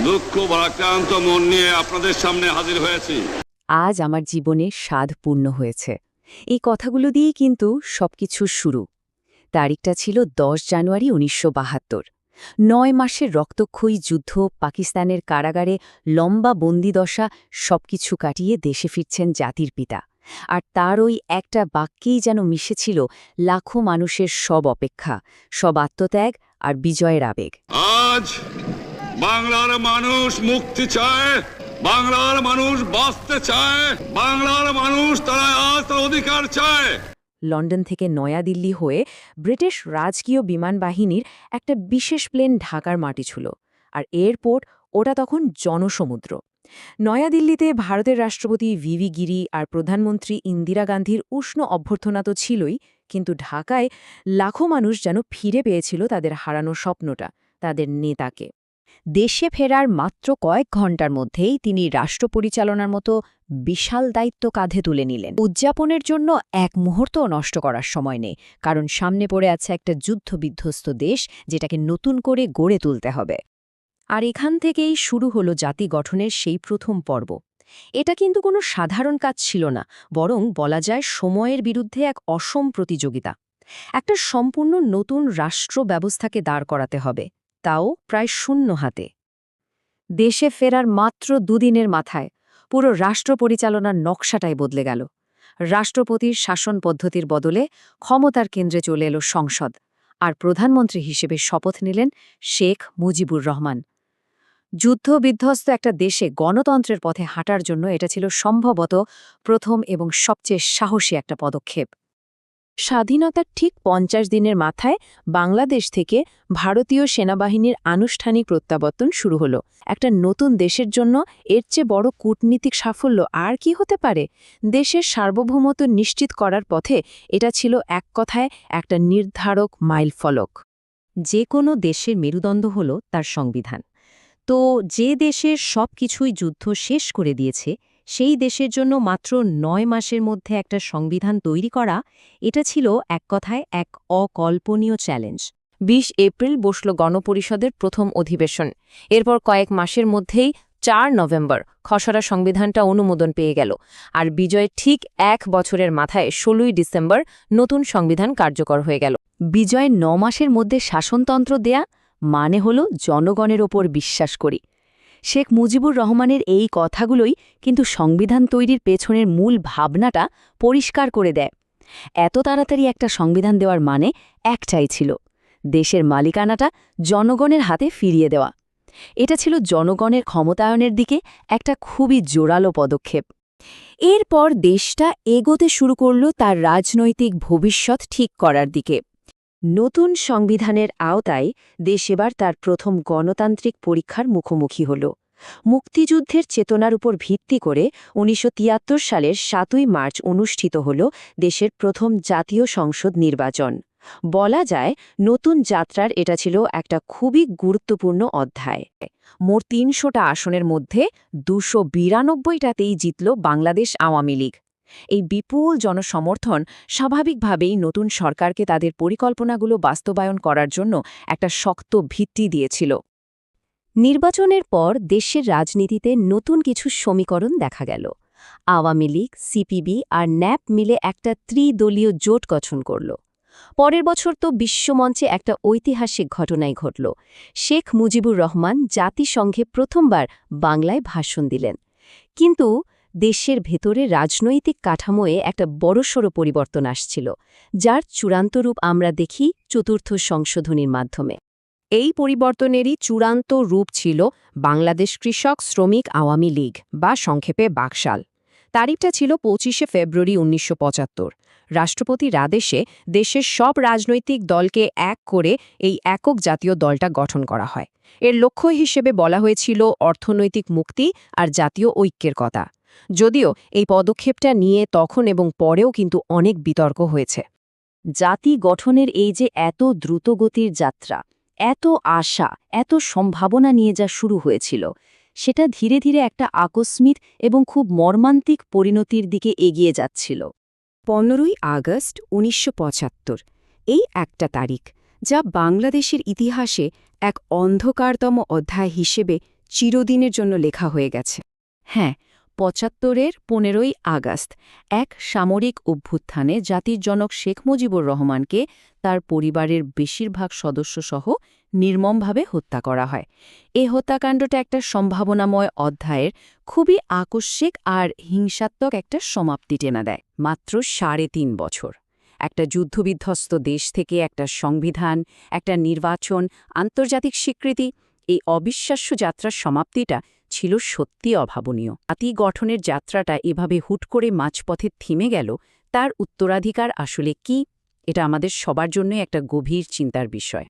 দুঃখ ভারাক্রান্ত মন নিয়ে আপনাদের সামনে হাজির হয়েছি। আজ আমার জীবনে স্বাদ পূর্ণ হয়েছে। এই কথাগুলো দিয়েই কিন্তু সবকিছুর শুরু। তারিখটা ছিল 10 জানুয়ারি 1972। 9 মাসের রক্তক্ষয়ী যুদ্ধ, পাকিস্তানের কারাগারে লম্বা বন্দিদশা, সবকিছু কাটিয়ে দেশে ফিরছেন জাতির পিতা। আর তার ওই একটা বাক্যেই যেন মিশেছিল লাখো মানুষের সব অপেক্ষা, সব আত্মত্যাগ আর বিজয়ের আবেগ। আজ বাংলার মানুষ মুক্তি চায়, বাংলার মানুষ বাঁচতে চায়, বাংলার মানুষ তারা আজ তার অধিকার চায়। লন্ডন থেকে নয়াদিল্লি হয়ে ব্রিটিশ রাজকীয় বিমান বাহিনীর একটা বিশেষ প্লেন ঢাকার মাটি ছুঁল। আর এয়ারপোর্ট ওটা তখন জনসমুদ্র। নয়াদিল্লিতে ভারতের রাষ্ট্রপতি ভিভি গিরি আর প্রধানমন্ত্রী ইন্দিরা গান্ধীর উষ্ণ অভ্যর্থনা তো ছিলই, কিন্তু ঢাকায় লাখো মানুষ যেন ফিরে পেয়েছিল তাদের হারানো স্বপ্নটা, তাদের নেতাকে। দেশে ফেরার মাত্র কয়েক ঘণ্টার মধ্যেই তিনি রাষ্ট্র পরিচালনার মতো বিশাল দায়িত্ব কাঁধে তুলে নিলেন। উদযাপনের জন্য এক মুহূর্তও নষ্ট করার সময় নেই, কারণ সামনে পড়ে আছে একটা যুদ্ধবিধ্বস্ত দেশ, যেটাকে নতুন করে গড়ে তুলতে হবে। আর এখান থেকেই শুরু হলো জাতি গঠনের সেই প্রথম পর্ব। এটা কিন্তু কোনো সাধারণ কাজ ছিল না, বরং বলা যায় সময়ের বিরুদ্ধে এক অসম প্রতিযোগিতা। একটা সম্পূর্ণ নতুন রাষ্ট্র ব্যবস্থাকে দাঁড় করাতে হবে, তাও প্রায় শূন্য হাতে। দেশে ফেরার মাত্র দুদিনের মাথায় পুরো রাষ্ট্র পরিচালনার নকশাটাই বদলে গেল। রাষ্ট্রপতির শাসন পদ্ধতির বদলে ক্ষমতার কেন্দ্রে চলে এলো সংসদ, আর প্রধানমন্ত্রী হিসেবে শপথ নিলেন শেখ মুজিবুর রহমান। যুদ্ধবিধ্বস্ত একটা দেশে গণতন্ত্রের পথে হাঁটার জন্য এটা ছিল সম্ভবত প্রথম এবং সবচেয়ে সাহসী একটা পদক্ষেপ। স্বাধীনতার ঠিক 50 দিনের মাথায় বাংলাদেশ থেকে ভারতীয় সেনাবাহিনীর আনুষ্ঠানিক প্রত্যাবর্তন শুরু হলো। একটা নতুন দেশের জন্য এর চেয়ে বড় কূটনীতিক সাফল্য আর কি হতে পারে? দেশের সার্বভৌমত্ব নিশ্চিত করার পথে এটা ছিল এক কথায় একটা নির্ধারক মাইলফলক। যে কোনো দেশের মেরুদণ্ড হল তার সংবিধান। তো যে দেশের সব কিছুই যুদ্ধ শেষ করে দিয়েছে, সেই দেশের জন্য মাত্র 9 মাসের মধ্যে একটা সংবিধান তৈরি করা, এটা ছিল এক কথায় এক অকল্পনীয় চ্যালেঞ্জ। 20 এপ্রিল বসল গণপরিষদের প্রথম অধিবেশন। এরপর কয়েক মাসের মধ্যেই 4 নভেম্বর খসড়া সংবিধানটা অনুমোদন পেয়ে গেল। আর বিজয়ের ঠিক 1 বছরের মাথায় 16 ডিসেম্বর নতুন সংবিধান কার্যকর হয়ে গেল। বিজয়ের 9 মাসের মধ্যে শাসনতন্ত্র দেয়া মানে হল জনগণের ওপর বিশ্বাস করি। শেখ মুজিবুর রহমানের এই কথাগুলোই কিন্তু সংবিধান তৈরির পেছনের মূল ভাবনাটা পরিষ্কার করে দেয়। এত তাড়াতাড়ি একটা সংবিধান দেওয়ার মানে একটাই ছিল, দেশের মালিকানাটা জনগণের হাতে ফিরিয়ে দেওয়া। এটা ছিল জনগণের ক্ষমতায়নের দিকে একটা খুবই জোরালো পদক্ষেপ। এরপর দেশটা এগোতে শুরু করল তার রাজনৈতিক ভবিষ্যৎ ঠিক করার দিকে। নতুন সংবিধানের আওতায় দেশ এবার তার প্রথম গণতান্ত্রিক পরীক্ষার মুখোমুখি হল। মুক্তিযুদ্ধের চেতনার উপর ভিত্তি করে 1973 সালের 7 মার্চ অনুষ্ঠিত হল দেশের প্রথম জাতীয় সংসদ নির্বাচন। বলা যায় নতুন যাত্রার এটা ছিল একটা খুবই গুরুত্বপূর্ণ অধ্যায়। মোট 300টা আসনের মধ্যে 292টাতেই জিতল বাংলাদেশ আওয়ামী লীগ। এই বিপুল জনসমর্থন স্বাভাবিকভাবেই নতুন সরকারকে তাদের পরিকল্পনাগুলো বাস্তবায়ন করার জন্য একটা শক্ত ভিত্তি দিয়েছিল। নির্বাচনের পর দেশের রাজনীতিতে নতুন কিছু সমীকরণ দেখা গেল। আওয়ামী লীগ, সিপিবি আর ন্যাপ মিলে একটা ত্রিদলীয় জোট গঠন করল। পরের বছর তো বিশ্বমঞ্চে একটা ঐতিহাসিক ঘটনাই ঘটল। শেখ মুজিবুর রহমান জাতিসংঘে প্রথমবার বাংলায় ভাষণ দিলেন। কিন্তু দেশের ভেতরে রাজনৈতিক কাঠামোয় একটা বড়সড় পরিবর্তন আসছিল, যার চূড়ান্ত রূপ আমরা দেখি চতুর্থ সংশোধনীর মাধ্যমে। এই পরিবর্তনেরই চূড়ান্ত রূপ ছিল বাংলাদেশ কৃষক শ্রমিক আওয়ামী লীগ, বা সংক্ষেপে বাকশাল। তারিখটা ছিল 25 ফেব্রুয়ারি 1975। রাষ্ট্রপতির আদেশে দেশের সব রাজনৈতিক দলকে এক করে এই একক জাতীয় দলটা গঠন করা হয়। এর লক্ষ্য হিসেবে বলা হয়েছিল অর্থনৈতিক মুক্তি আর জাতীয় ঐক্যের কথা। যদিও এই পদক্ষেপটা নিয়ে তখন এবং পরেও কিন্তু অনেক বিতর্ক হয়েছে। জাতি গঠনের এই যে এত দ্রুতগতির যাত্রা, এত আশা, এত সম্ভাবনা নিয়ে যা শুরু হয়েছিল, সেটা ধীরে ধীরে একটা আকস্মিক এবং খুব মর্মান্তিক পরিণতির দিকে এগিয়ে যাচ্ছিল। 15ই আগস্ট 1975 এই একটা তারিখ, যা বাংলাদেশের ইতিহাসে এক অন্ধকারতম অধ্যায় হিসেবে চিরদিনের জন্য লেখা হয়ে গেছে। হ্যাঁ, ৭৫-এর ১৫ই আগস্ট এক সামরিক অভ্যুত্থানে জাতির জনক শেখ মুজিবুর রহমানকে তার পরিবারের বেশিরভাগ সদস্যসহ নির্মমভাবে হত্যা করা হয়। এই হত্যাকাণ্ডটা একটা সম্ভাবনাময় অধ্যায়ের খুবই আকস্মিক আর হিংসাত্মক একটা সমাপ্তি টেনে দেয়। মাত্র ৩.৫ বছর একটা যুদ্ধবিধ্বস্ত দেশ থেকে একটা সংবিধান, একটা নির্বাচন, আন্তর্জাতিক স্বীকৃতি, এই অবিশ্বাস্য যাত্রার সমাপ্তিটা ছিল সত্যি অভাবনীয়। জাতি গঠনের যাত্রাটা এভাবে হুট করে মাঝপথে থেমে গেল, তার উত্তরাধিকার আসলে কি? এটা আমাদের সবার জন্যই একটা গভীর চিন্তার বিষয়।